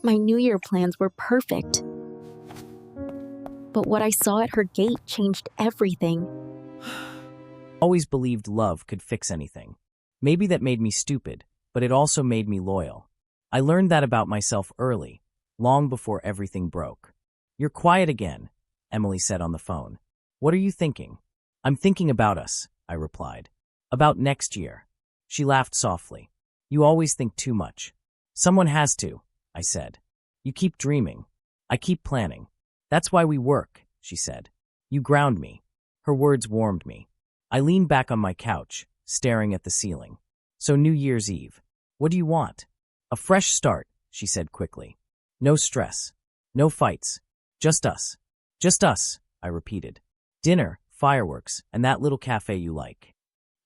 My New Year plans were perfect. But what I saw at her gate changed everything. Always believed love could fix anything. Maybe that made me stupid, but it also made me loyal. I learned that about myself early, long before everything broke. "You're quiet again," Emily said on the phone. "What are you thinking?" "I'm thinking about us," I replied. "About next year." She laughed softly. "You always think too much." "Someone has to," I said. "You keep dreaming. I keep planning. That's why we work," she said. "You ground me." Her words warmed me. I leaned back on my couch, staring at the ceiling. "So New Year's Eve. What do you want?" "A fresh start," she said quickly. "No stress. No fights. Just us." "Just us," I repeated. "Dinner, fireworks, and that little cafe you like."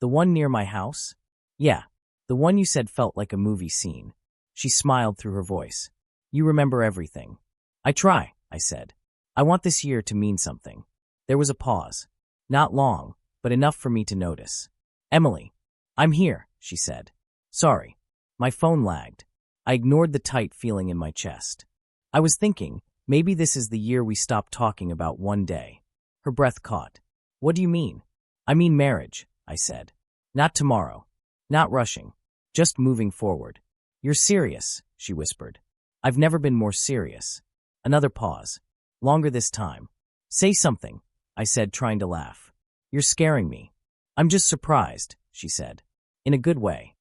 "The one near my house?" "Yeah, the one you said felt like a movie scene." She smiled through her voice. "You remember everything." "I try," I said. "I want this year to mean something." There was a pause. Not long, but enough for me to notice. "Emily." "I'm here," she said. "Sorry." My phone lagged. I ignored the tight feeling in my chest. I was thinking, maybe this is the year we stop talking about one day. Her breath caught. "What do you mean?" "I mean marriage," I said. "Not tomorrow. Not rushing. Just moving forward." "You're serious," she whispered. "I've never been more serious." Another pause. Longer this time. "Say something," I said, trying to laugh. "You're scaring me." "I'm just surprised," she said. "In a good way."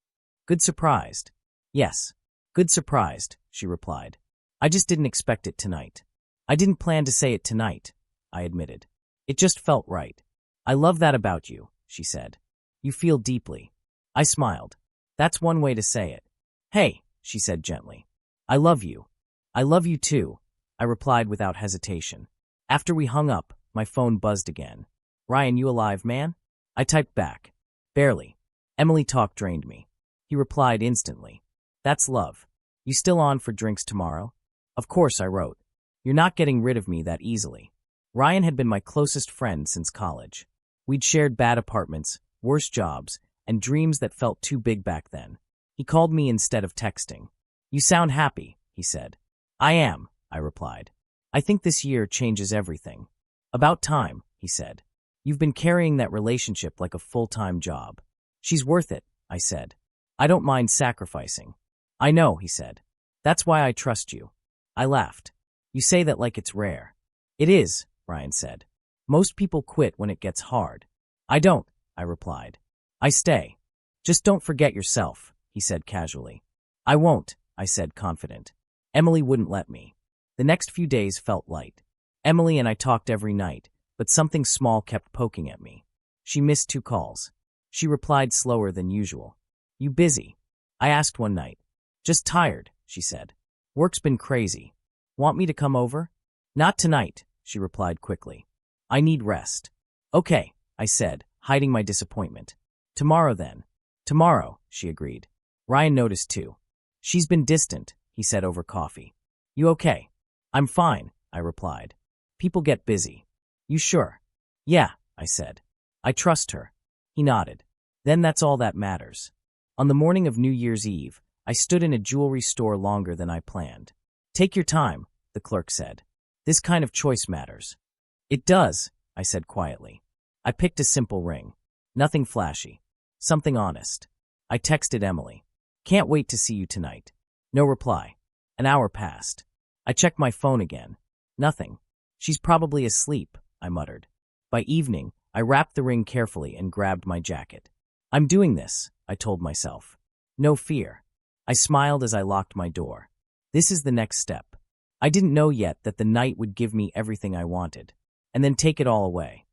"Good surprised?" "Yes. Good surprised," she replied. "I just didn't expect it tonight." "I didn't plan to say it tonight," I admitted. "It just felt right." "I love that about you," she said. "You feel deeply." I smiled. "That's one way to say it." "Hey," she said gently. "I love you." "I love you too," I replied without hesitation. After we hung up, my phone buzzed again. "Ryan, you alive, man?" I typed back. "Barely." Emily talk drained me. He replied instantly. "That's love. You still on for drinks tomorrow?" "Of course," I wrote. "You're not getting rid of me that easily." Ryan had been my closest friend since college. We'd shared bad apartments, worse jobs, and dreams that felt too big back then. He called me instead of texting. "You sound happy," he said. "I am," I replied. "I think this year changes everything." "About time," he said. "You've been carrying that relationship like a full-time job." "She's worth it," I said. "I don't mind sacrificing." "I know," he said. "That's why I trust you." I laughed. "You say that like it's rare." "It is," Ryan said. "Most people quit when it gets hard." "I don't," I replied. "I stay." "Just don't forget yourself," he said casually. "I won't," I said, confident. Emily wouldn't let me. The next few days felt light. Emily and I talked every night, but something small kept poking at me. She missed 2 calls. She replied slower than usual. "You busy?" I asked one night. "Just tired," she said. "Work's been crazy. Want me to come over?" "Not tonight," she replied quickly. "I need rest." "Okay," I said, hiding my disappointment. "Tomorrow then." "Tomorrow," she agreed. Ryan noticed too. "She's been distant," he said over coffee. "You okay?" "I'm fine," I replied. "People get busy." "You sure?" "Yeah," I said. "I trust her." He nodded. "Then that's all that matters." On the morning of New Year's Eve, I stood in a jewelry store longer than I planned. "Take your time," the clerk said. "This kind of choice matters." "It does," I said quietly. I picked a simple ring. Nothing flashy. Something honest. I texted Emily. "Can't wait to see you tonight." No reply. An hour passed. I checked my phone again. Nothing. "She's probably asleep," I muttered. By evening, I wrapped the ring carefully and grabbed my jacket. "I'm doing this," I told myself. "No fear." I smiled as I locked my door. This is the next step. I didn't know yet that the night would give me everything I wanted, and then take it all away.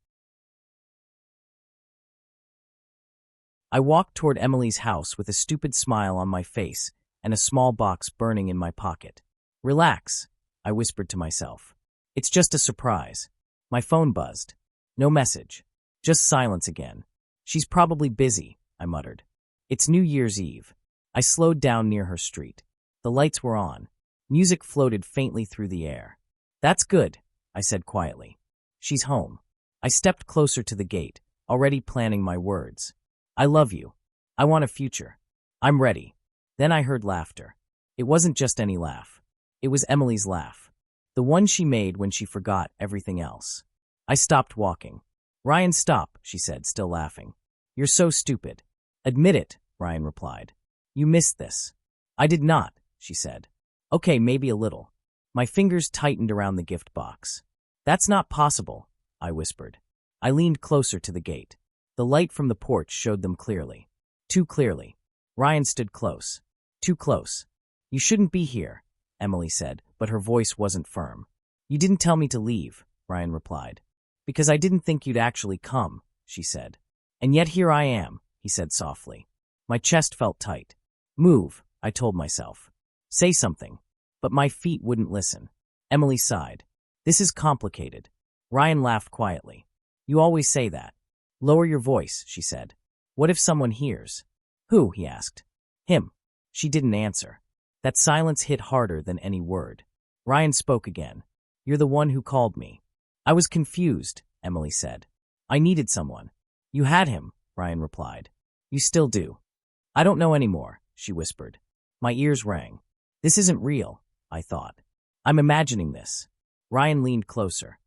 I walked toward Emily's house with a stupid smile on my face and a small box burning in my pocket. "Relax," I whispered to myself. "It's just a surprise." My phone buzzed. No message. Just silence again. "She's probably busy," I muttered. It's New Year's Eve. I slowed down near her street. The lights were on. Music floated faintly through the air. "That's good," I said quietly. "She's home." I stepped closer to the gate, already planning my words. "I love you. I want a future. I'm ready." Then I heard laughter. It wasn't just any laugh. It was Emily's laugh. The one she made when she forgot everything else. I stopped walking. Ryan, stop, she said, still laughing. You're so stupid. Admit it, Ryan replied. You missed this. I did not, she said. Okay, maybe a little. My fingers tightened around the gift box. That's not possible, I whispered. I leaned closer to the gate. The light from the porch showed them clearly. Too clearly. Ryan stood close. Too close. You shouldn't be here, Emily said, but her voice wasn't firm. You didn't tell me to leave, Ryan replied. Because I didn't think you'd actually come, she said. And yet here I am, he said softly. My chest felt tight. Move, I told myself. Say something. But my feet wouldn't listen. Emily sighed. This is complicated. Ryan laughed quietly. You always say that. Lower your voice, she said. What if someone hears? Who? He asked. Him. She didn't answer. That silence hit harder than any word. Ryan spoke again. You're the one who called me. I was confused, Emily said. I needed someone. You had him, Ryan replied. You still do. I don't know anymore, she whispered. My ears rang. This isn't real, I thought. I'm imagining this. Ryan leaned closer.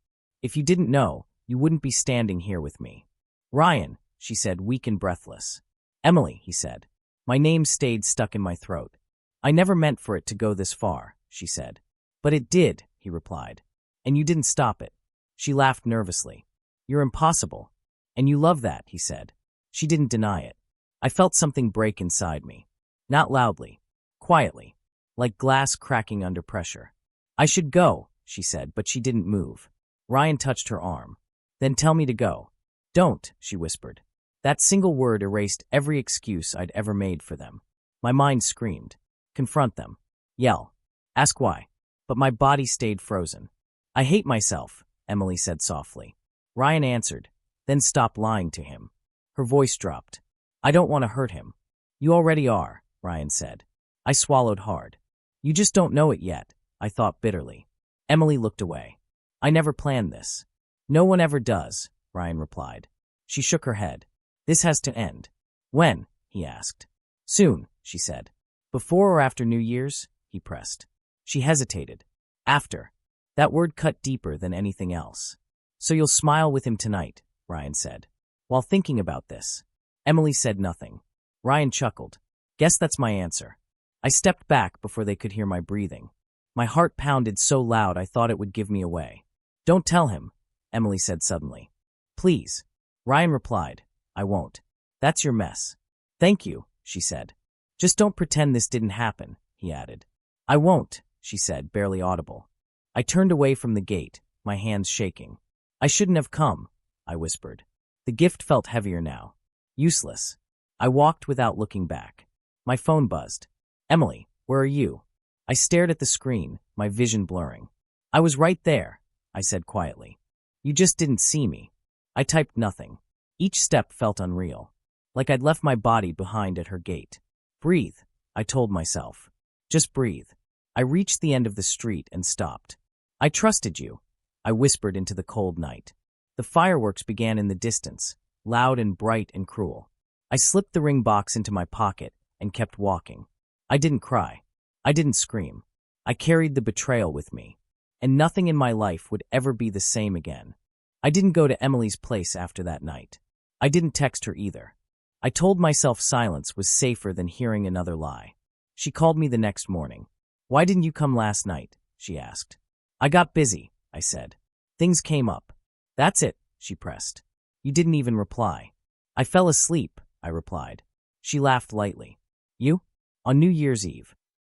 If you didn't know, you wouldn't be standing here with me. Ryan, she said, weak and breathless. Emily, he said. My name stayed stuck in my throat. I never meant for it to go this far, she said. But it did, he replied. And you didn't stop it. She laughed nervously. You're impossible. And you love that, he said. She didn't deny it. I felt something break inside me. Not loudly. Quietly. Like glass cracking under pressure. I should go, she said, but she didn't move. Ryan touched her arm. Then tell me to go. Don't, she whispered. That single word erased every excuse I'd ever made for them. My mind screamed. Confront them. Yell. Ask why. But my body stayed frozen. I hate myself, Emily said softly. Ryan answered, then stopped lying to him. Her voice dropped. I don't want to hurt him. You already are, Ryan said. I swallowed hard. You just don't know it yet, I thought bitterly. Emily looked away. I never planned this. No one ever does, Ryan replied. She shook her head. This has to end. When? He asked. Soon, she said. Before or after New Year's? He pressed. She hesitated. After. That word cut deeper than anything else. So you'll smile with him tonight, Ryan said. While thinking about this, Emily said nothing. Ryan chuckled. Guess that's my answer. I stepped back before they could hear my breathing. My heart pounded so loud I thought it would give me away. Don't tell him, Emily said suddenly. Please. Ryan replied. I won't. That's your mess. Thank you, she said. Just don't pretend this didn't happen, he added. I won't, she said, barely audible. I turned away from the gate, my hands shaking. I shouldn't have come, I whispered. The gift felt heavier now. Useless. I walked without looking back. My phone buzzed. Emily, where are you? I stared at the screen, my vision blurring. I was right there, I said quietly. You just didn't see me. I typed nothing. Each step felt unreal, like I'd left my body behind at her gate. Breathe, I told myself. Just breathe. I reached the end of the street and stopped. I trusted you, I whispered into the cold night. The fireworks began in the distance, loud and bright and cruel. I slipped the ring box into my pocket and kept walking. I didn't cry. I didn't scream. I carried the betrayal with me, and nothing in my life would ever be the same again. I didn't go to Emily's place after that night. I didn't text her either. I told myself silence was safer than hearing another lie. She called me the next morning. Why didn't you come last night? She asked. I got busy, I said. Things came up. That's it, she pressed. You didn't even reply. I fell asleep, I replied. She laughed lightly. You? On New Year's Eve?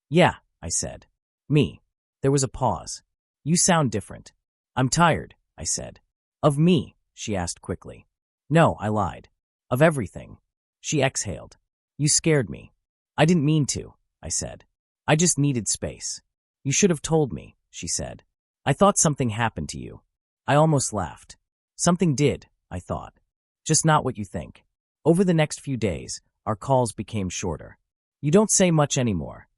Yeah, I said. Me. There was a pause. You sound different. I'm tired, I said. Of me? She asked quickly. No, I lied. Of everything. She exhaled. You scared me. I didn't mean to, I said. I just needed space. You should have told me, she said. I thought something happened to you. I almost laughed. Something did, I thought. Just not what you think. Over the next few days, our calls became shorter. You don't say much anymore,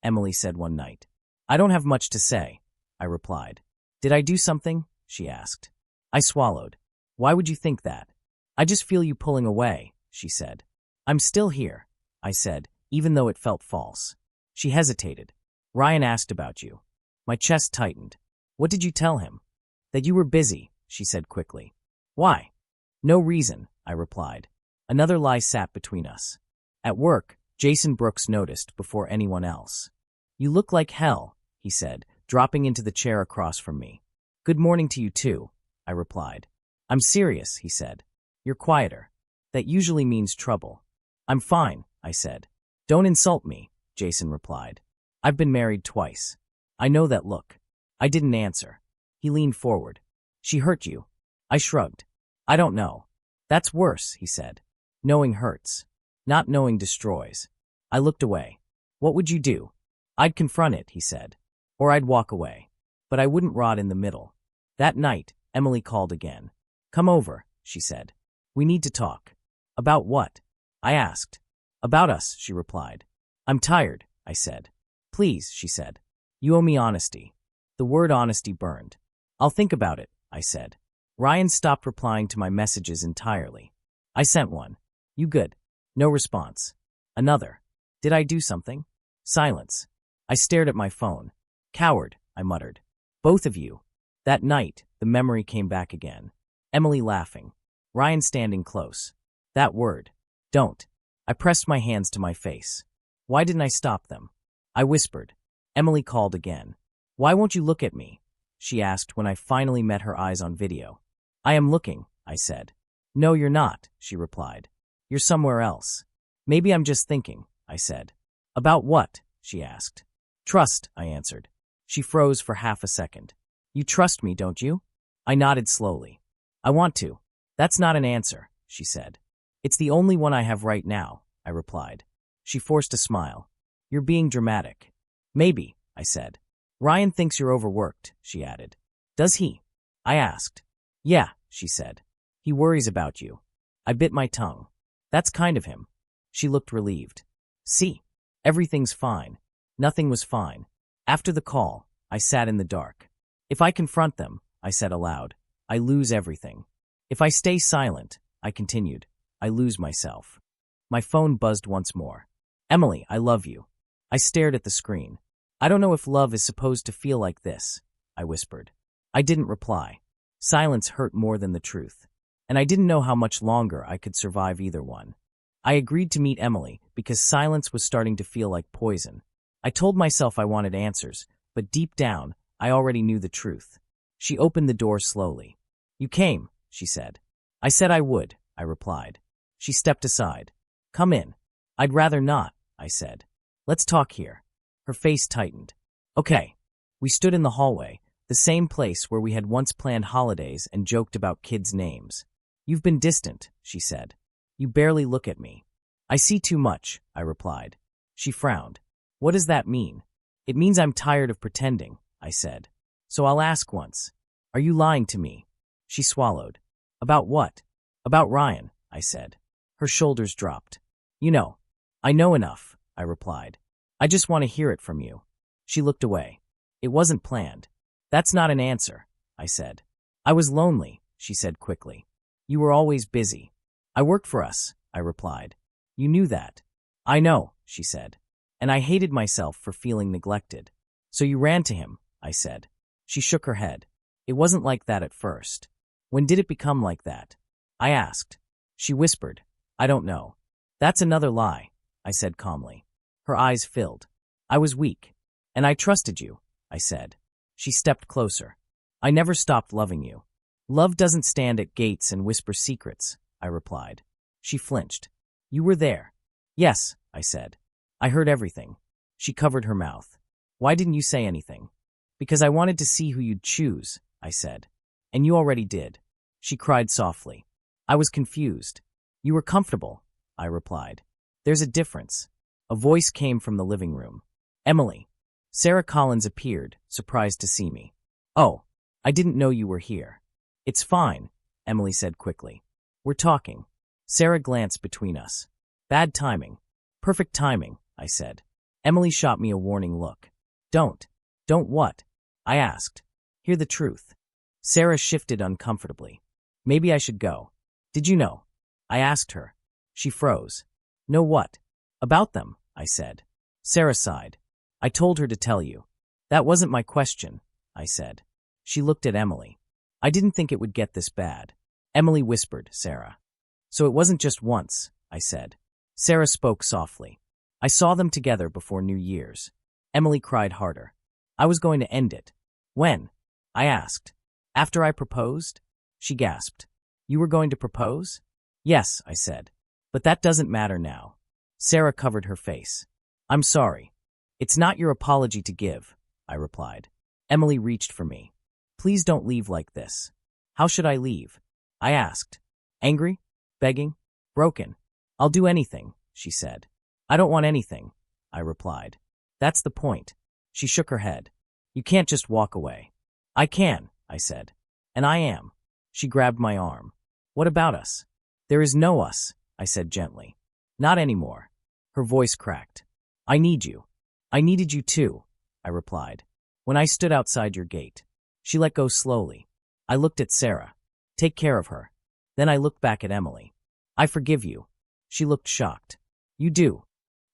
Emily said one night. I don't have much to say, I replied. Did I do something? She asked. I swallowed. Why would you think that? I just feel you pulling away, she said. I'm still here, I said, even though it felt false. She hesitated. Ryan asked about you. My chest tightened. What did you tell him? That you were busy, she said quickly. Why? No reason, I replied. Another lie sat between us. At work, Jason Brooks noticed before anyone else. You look like hell, he said, dropping into the chair across from me. Good morning to you too, I replied. I'm serious, he said. You're quieter. That usually means trouble. I'm fine, I said. Don't insult me, Jason replied. I've been married twice. I know that look. I didn't answer. He leaned forward. She hurt you? I shrugged. I don't know. That's worse, he said. Knowing hurts. Not knowing destroys. I looked away. What would you do? I'd confront it, he said. Or I'd walk away. But I wouldn't rot in the middle. That night, Emily called again. Come over, she said. We need to talk. About what? I asked. About us, she replied. I'm tired, I said. Please, she said. You owe me honesty. The word honesty burned. I'll think about it, I said. Ryan stopped replying to my messages entirely. I sent one. You good? No response. Another. Did I do something? Silence. I stared at my phone. Coward, I muttered. Both of you. That night, the memory came back again. Emily laughing. Ryan standing close. That word. Don't. I pressed my hands to my face. Why didn't I stop them? I whispered. Emily called again. Why won't you look at me? She asked when I finally met her eyes on video. I am looking, I said. No, you're not, she replied. You're somewhere else. Maybe I'm just thinking, I said. About what? She asked. Trust, I answered. She froze for half a second. You trust me, don't you? I nodded slowly. I want to. That's not an answer, she said. It's the only one I have right now, I replied. She forced a smile. You're being dramatic. Maybe, I said. Ryan thinks you're overworked, she added. Does he? I asked. Yeah, she said. He worries about you. I bit my tongue. That's kind of him. She looked relieved. See, everything's fine. Nothing was fine. After the call, I sat in the dark. If I confront them, I said aloud, I lose everything. If I stay silent, I continued, I lose myself. My phone buzzed once more. Emily, I love you. I stared at the screen. I don't know if love is supposed to feel like this, I whispered. I didn't reply. Silence hurt more than the truth. And I didn't know how much longer I could survive either one. I agreed to meet Emily because silence was starting to feel like poison. I told myself I wanted answers, but deep down, I already knew the truth. She opened the door slowly. You came, she said. I said I would, I replied. She stepped aside. Come in. I'd rather not, I said. Let's talk here. Her face tightened. Okay. We stood in the hallway, the same place where we had once planned holidays and joked about kids' names. You've been distant, she said. You barely look at me. I see too much, I replied. She frowned. What does that mean? It means I'm tired of pretending, I said. So I'll ask once. Are you lying to me? She swallowed. About what? About Ryan, I said. Her shoulders dropped. You know. I know enough, I replied. I just want to hear it from you. She looked away. It wasn't planned. That's not an answer, I said. I was lonely, she said quickly. You were always busy. I worked for us, I replied. You knew that. I know, she said. And I hated myself for feeling neglected. So you ran to him, I said. She shook her head. It wasn't like that at first. When did it become like that? I asked. She whispered. I don't know. That's another lie, I said calmly. Her eyes filled. I was weak. And I trusted you, I said. She stepped closer. I never stopped loving you. Love doesn't stand at gates and whisper secrets, I replied. She flinched. You were there. Yes, I said. I heard everything. She covered her mouth. Why didn't you say anything? Because I wanted to see who you'd choose, I said. And you already did. She cried softly. I was confused. You were comfortable, I replied. There's a difference. A voice came from the living room. Emily. Sarah Collins appeared, surprised to see me. Oh, I didn't know you were here. It's fine, Emily said quickly. We're talking. Sarah glanced between us. Bad timing. Perfect timing, I said. Emily shot me a warning look. Don't. Don't what? I asked. Hear the truth. Sarah shifted uncomfortably. Maybe I should go. Did you know? I asked her. She froze. Know what? About them, I said. Sarah sighed. I told her to tell you. That wasn't my question, I said. She looked at Emily. I didn't think it would get this bad. Emily whispered, Sarah. So it wasn't just once, I said. Sarah spoke softly. I saw them together before New Year's. Emily cried harder. I was going to end it. When? I asked. After I proposed? She gasped. You were going to propose? Yes, I said. But that doesn't matter now. Sarah covered her face. I'm sorry. It's not your apology to give, I replied. Emily reached for me. Please don't leave like this. How should I leave? I asked. Angry? Begging? Broken? I'll do anything, she said. I don't want anything, I replied. That's the point. She shook her head. You can't just walk away. I can, I said. And I am. She grabbed my arm. What about us? There is no us, I said gently. Not anymore. Her voice cracked. I need you. I needed you too, I replied. When I stood outside your gate. She let go slowly. I looked at Sarah. Take care of her. Then I looked back at Emily. I forgive you. She looked shocked. You do?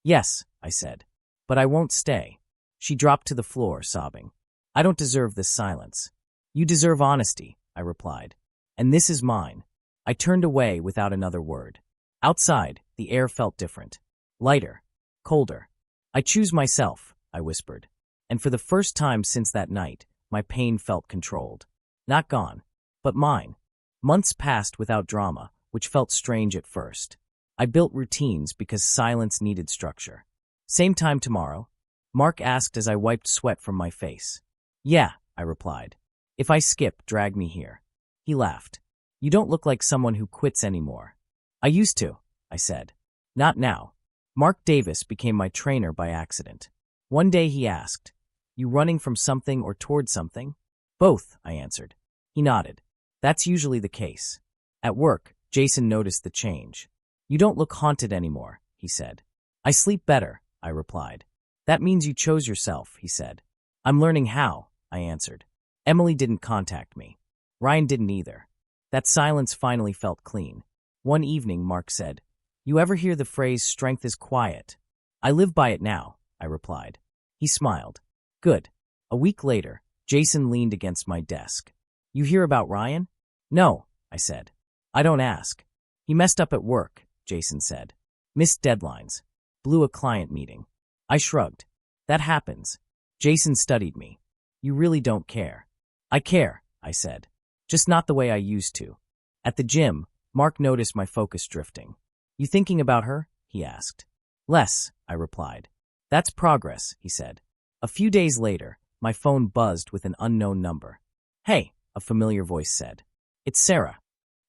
Yes, I said. But I won't stay. She dropped to the floor, sobbing. I don't deserve this silence. You deserve honesty, I replied. And this is mine. I turned away without another word. Outside, the air felt different. Lighter. Colder. I choose myself, I whispered. And for the first time since that night, my pain felt controlled. Not gone, but mine. Months passed without drama, which felt strange at first. I built routines because silence needed structure. Same time tomorrow? Mark asked as I wiped sweat from my face. Yeah, I replied. If I skip, drag me here. He laughed. You don't look like someone who quits anymore. I used to, I said. Not now. Mark Davis became my trainer by accident. One day he asked, You running from something or toward something? Both, I answered. He nodded. That's usually the case. At work, Jason noticed the change. You don't look haunted anymore, he said. I sleep better, I replied. That means you chose yourself, he said. I'm learning how, I answered. Emily didn't contact me. Ryan didn't either. That silence finally felt clean. One evening, Mark said, You ever hear the phrase, strength is quiet? I live by it now, I replied. He smiled. Good. A week later, Jason leaned against my desk. You hear about Ryan? No, I said. I don't ask. He messed up at work, Jason said. Missed deadlines. Blew a client meeting. I shrugged. That happens. Jason studied me. You really don't care. I care, I said. Just not the way I used to. At the gym, Mark noticed my focus drifting. You thinking about her? He asked. Less, I replied. That's progress, he said. A few days later, my phone buzzed with an unknown number. Hey, a familiar voice said. It's Sarah.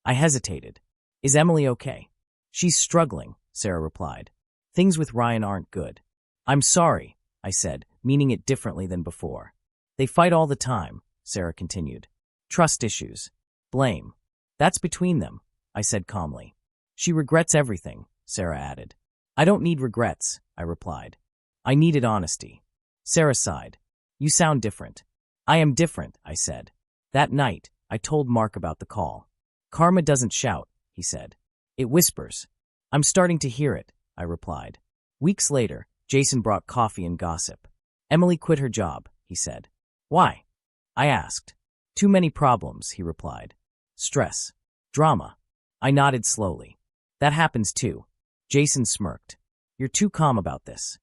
I hesitated. Is Emily okay? She's struggling, Sarah replied. Things with Ryan aren't good. I'm sorry, I said, meaning it differently than before. They fight all the time, Sarah continued. Trust issues. Blame. That's between them, I said calmly. She regrets everything, Sarah added. I don't need regrets, I replied. I needed honesty. Sarah sighed. You sound different. I am different, I said. That night, I told Mark about the call. Karma doesn't shout, he said. It whispers. I'm starting to hear it, I replied. Weeks later, Jason brought coffee and gossip. Emily quit her job, he said. Why? I asked. Too many problems, he replied. Stress. Drama. I nodded slowly. That happens too. Jason smirked. You're too calm about this.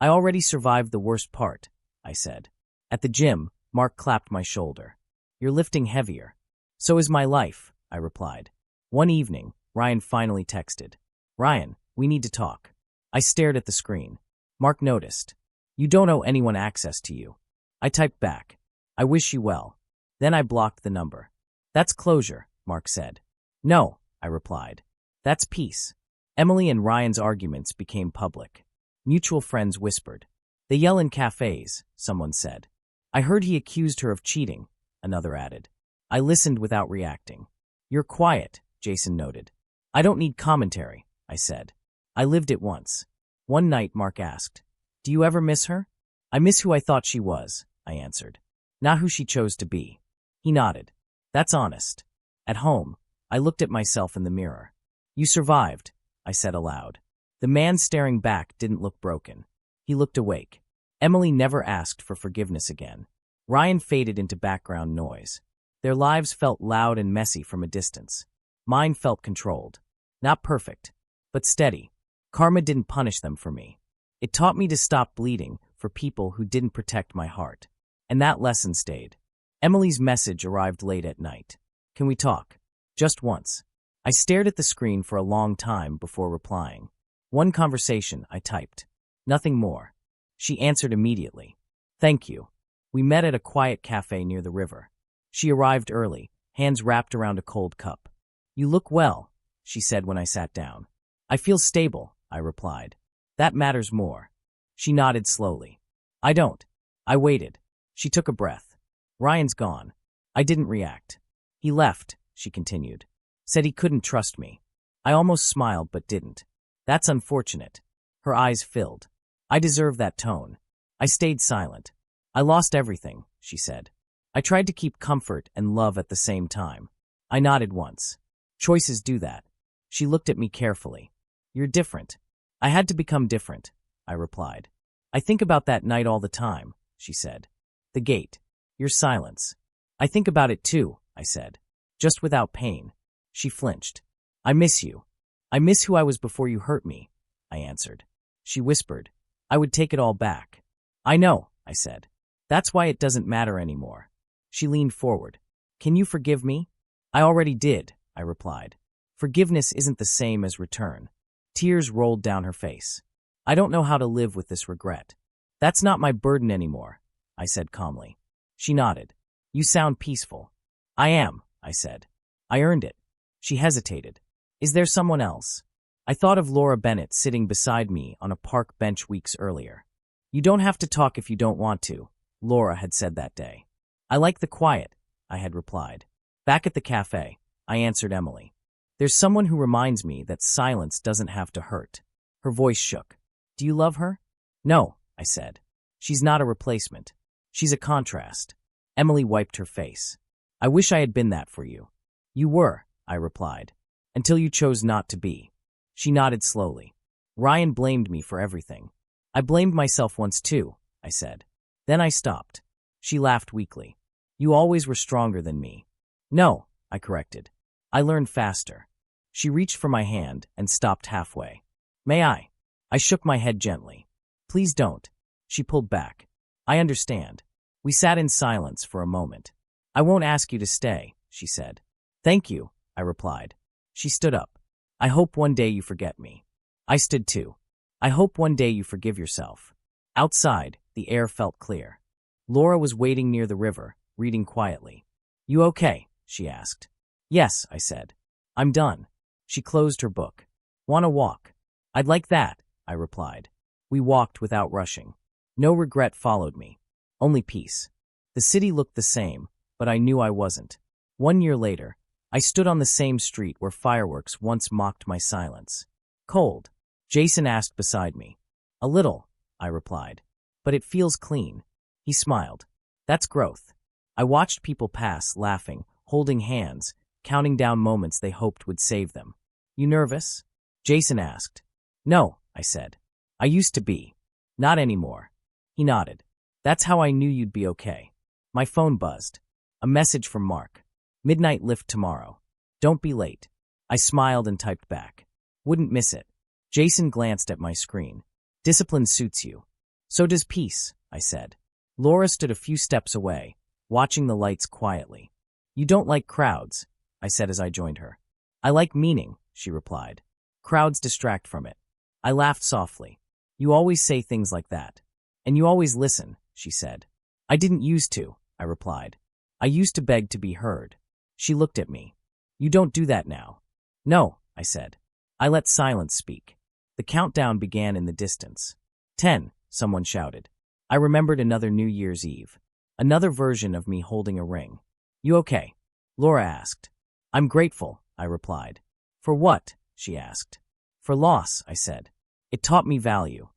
I already survived the worst part, I said. At the gym, Mark clapped my shoulder. You're lifting heavier. So is my life, I replied. One evening, Ryan finally texted. Ryan, we need to talk. I stared at the screen. Mark noticed. You don't owe anyone access to you. I typed back. I wish you well. Then I blocked the number. That's closure, Mark said. No, I replied. That's peace. Emily and Ryan's arguments became public. Mutual friends whispered. They yell in cafes, someone said. I heard he accused her of cheating, another added. I listened without reacting. You're quiet, Jason noted. I don't need commentary, I said. I lived it once. One night, Mark asked, Do you ever miss her? I miss who I thought she was, I answered. Not who she chose to be. He nodded. That's honest. At home, I looked at myself in the mirror. You survived, I said aloud. The man staring back didn't look broken. He looked awake. Emily never asked for forgiveness again. Ryan faded into background noise. Their lives felt loud and messy from a distance. Mine felt controlled. Not perfect, but steady. Karma didn't punish them for me. It taught me to stop bleeding for people who didn't protect my heart. And that lesson stayed. Emily's message arrived late at night. Can we talk? Just once. I stared at the screen for a long time before replying. One conversation, I typed. Nothing more. She answered immediately. Thank you. We met at a quiet cafe near the river. She arrived early, hands wrapped around a cold cup. You look well, she said when I sat down. I feel stable, I replied. That matters more. She nodded slowly. I don't. I waited. She took a breath. Ryan's gone. I didn't react. He left, she continued. Said he couldn't trust me. I almost smiled but didn't. That's unfortunate. Her eyes filled. I deserve that tone. I stayed silent. I lost everything, she said. I tried to keep comfort and love at the same time. I nodded once. Choices do that. She looked at me carefully. You're different. I had to become different, I replied. I think about that night all the time, she said. The gate. Your silence. I think about it too, I said. Just without pain. She flinched. I miss you. I miss who I was before you hurt me, I answered. She whispered. I would take it all back. I know, I said. That's why it doesn't matter anymore. She leaned forward. Can you forgive me? I already did, I replied. Forgiveness isn't the same as return. Tears rolled down her face. I don't know how to live with this regret. That's not my burden anymore, I said calmly. She nodded. You sound peaceful. I am, I said. I earned it. She hesitated. Is there someone else? I thought of Laura Bennett sitting beside me on a park bench weeks earlier. You don't have to talk if you don't want to, Laura had said that day. I like the quiet, I had replied. Back at the cafe, I answered Emily. There's someone who reminds me that silence doesn't have to hurt. Her voice shook. Do you love her? No, I said. She's not a replacement. She's a contrast. Emily wiped her face. I wish I had been that for you. You were, I replied. Until you chose not to be. She nodded slowly. Ryan blamed me for everything. I blamed myself once too, I said. Then I stopped. She laughed weakly. You always were stronger than me. No, I corrected. I learned faster. She reached for my hand and stopped halfway. May I? I shook my head gently. Please don't. She pulled back. I understand. We sat in silence for a moment. I won't ask you to stay, she said. Thank you, I replied. She stood up. I hope one day you forget me. I stood too. I hope one day you forgive yourself. Outside, the air felt clear. Laura was waiting near the river, reading quietly. You okay? She asked. Yes, I said. I'm done. She closed her book. Want a walk? I'd like that, I replied. We walked without rushing. No regret followed me. Only peace. The city looked the same, but I knew I wasn't. 1 year later, I stood on the same street where fireworks once mocked my silence. Cold. Jason asked beside me. A little, I replied. But it feels clean. He smiled. That's growth. I watched people pass, laughing, holding hands, counting down moments they hoped would save them. You nervous? Jason asked. No, I said. I used to be. Not anymore. He nodded. That's how I knew you'd be okay. My phone buzzed. A message from Mark. Midnight lift tomorrow. Don't be late. I smiled and typed back. Wouldn't miss it. Jason glanced at my screen. Discipline suits you. So does peace, I said. Laura stood a few steps away, watching the lights quietly. You don't like crowds, I said as I joined her. I like meaning, she replied. Crowds distract from it. I laughed softly. You always say things like that. And you always listen, she said. I didn't used to, I replied. I used to beg to be heard. She looked at me. You don't do that now. No, I said. I let silence speak. The countdown began in the distance. 10, someone shouted. I remembered another New Year's Eve. Another version of me holding a ring. You okay? Laura asked. I'm grateful, I replied. For what? She asked. For loss, I said. It taught me value.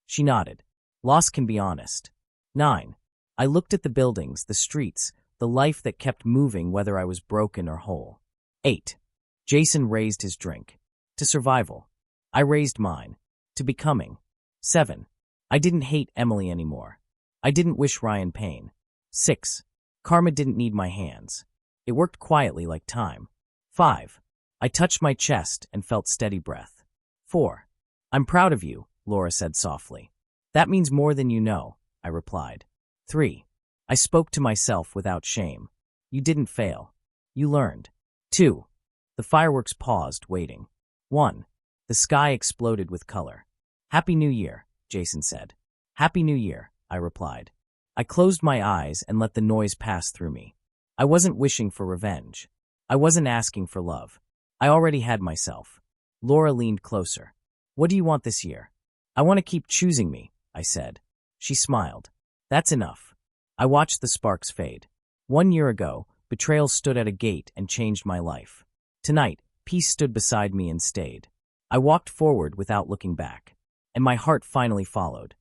She nodded. Loss can be honest. 9. I looked at the buildings, the streets, the life that kept moving whether I was broken or whole. 8. Jason raised his drink. To survival. I raised mine. To becoming. 7. I didn't hate Emily anymore. I didn't wish Ryan pain. 6. Karma didn't need my hands. It worked quietly like time. 5. I touched my chest and felt steady breath. 4. I'm proud of you, Laura said softly. That means more than you know, I replied. 3. I spoke to myself without shame. You didn't fail. You learned. 2. The fireworks paused, waiting. 1. The sky exploded with color. Happy New Year, Jason said. Happy New Year, I replied. I closed my eyes and let the noise pass through me. I wasn't wishing for revenge. I wasn't asking for love. I already had myself. Laura leaned closer. What do you want this year? I want to keep choosing me, I said. She smiled. That's enough. I watched the sparks fade. 1 year ago, betrayal stood at a gate and changed my life. Tonight, peace stood beside me and stayed. I walked forward without looking back. And my heart finally followed.